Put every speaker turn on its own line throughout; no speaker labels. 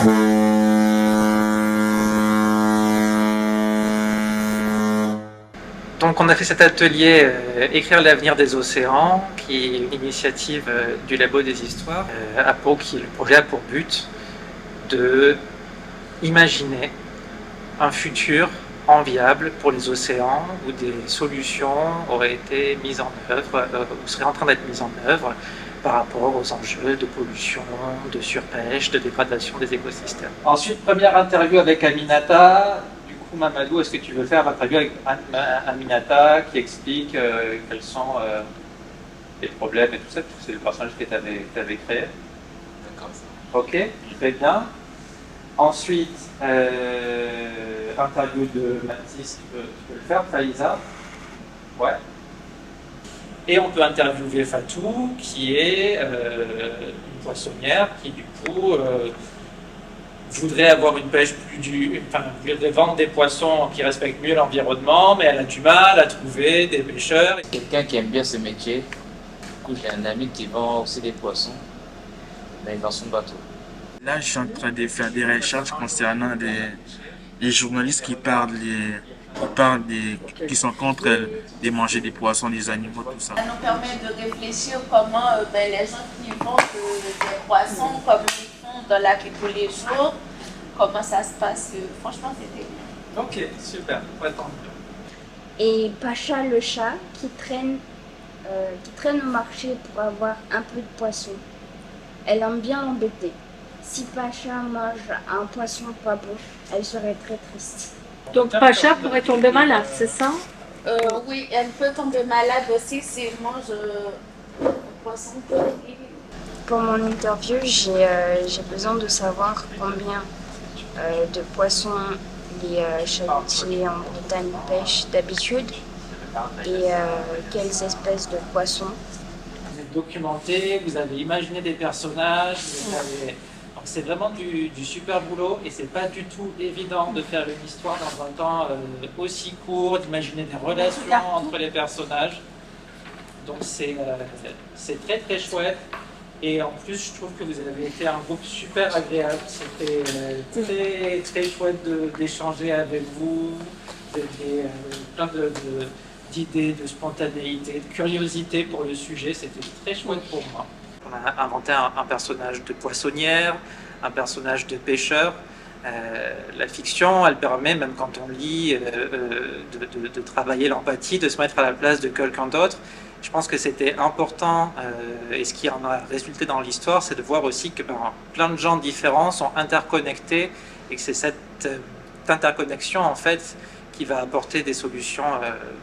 Donc on a fait cet atelier Écrire l'avenir des océans, qui est une initiative du Labo des Histoires, le projet a pour but de imaginer un futur enviable pour les océans où des solutions auraient été mises en œuvre, ou seraient en train d'être mises en œuvre par rapport aux enjeux de pollution, de surpêche, de dégradation des écosystèmes. Ensuite, première interview avec Aminata. Du coup, Mamadou, est-ce que tu veux faire l'interview avec Aminata qui explique quels sont les problèmes et tout ça? C'est le personnage que tu avais créé.
D'accord.
Ok, très bien. Ensuite, interview de Mathis, tu peux le faire, Faïza. Ouais. Et on peut interviewer Fatou, qui est une poissonnière qui, du coup, voudrait avoir une pêche voudrait vendre des poissons qui respectent mieux l'environnement, mais elle a du mal à trouver des pêcheurs.
Quelqu'un qui aime bien ce métier, du coup j'ai un ami qui vend aussi des poissons, mais il vend son bateau.
Là, je suis en train de faire des recherches concernant les journalistes qui sont contre de manger des poissons, des animaux, tout ça.
Ça nous permet de réfléchir comment les gens qui vendent des poissons, comment ils font dans la vie tous les jours, comment ça se passe. Franchement, c'était bien.
Ok, super, pas tant.
Et Pacha le chat qui traîne au marché pour avoir un peu de poisson. Elle aime bien l'embêter. Si Pacha mange un poisson pas bon, elle serait très triste.
Donc Pacha pourrait tomber malade, c'est ça?
Oui, elle peut tomber malade aussi s'il mange un poisson pourri.
Pour mon interview, j'ai besoin de savoir combien de poissons les chalutiers en Bretagne pêchent d'habitude et quelles espèces de poissons.
Vous êtes documenté, vous avez imaginé des personnages, c'est vraiment du super boulot et c'est pas du tout évident de faire une histoire dans un temps aussi court, d'imaginer des relations entre les personnages. Donc c'est très très chouette et en plus je trouve que vous avez été un groupe super agréable. C'était très très chouette d'échanger avec vous, plein d'idées, de spontanéité, de curiosité pour le sujet. C'était très chouette pour moi. On a inventé un personnage de poissonnière, un personnage de pêcheur. La fiction, elle permet, même quand on lit, de travailler l'empathie, de se mettre à la place de quelqu'un d'autre. Je pense que c'était important, et ce qui en a résulté dans l'histoire, c'est de voir aussi que plein de gens différents sont interconnectés et que c'est cette interconnexion, en fait, qui va apporter des solutions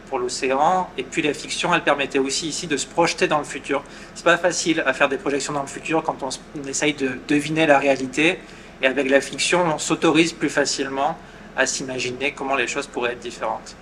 pour l'océan. Et puis la fiction, elle permettait aussi ici de se projeter dans le futur. C'est pas facile à faire des projections dans le futur quand on essaye de deviner la réalité. Et avec la fiction, on s'autorise plus facilement à s'imaginer comment les choses pourraient être différentes.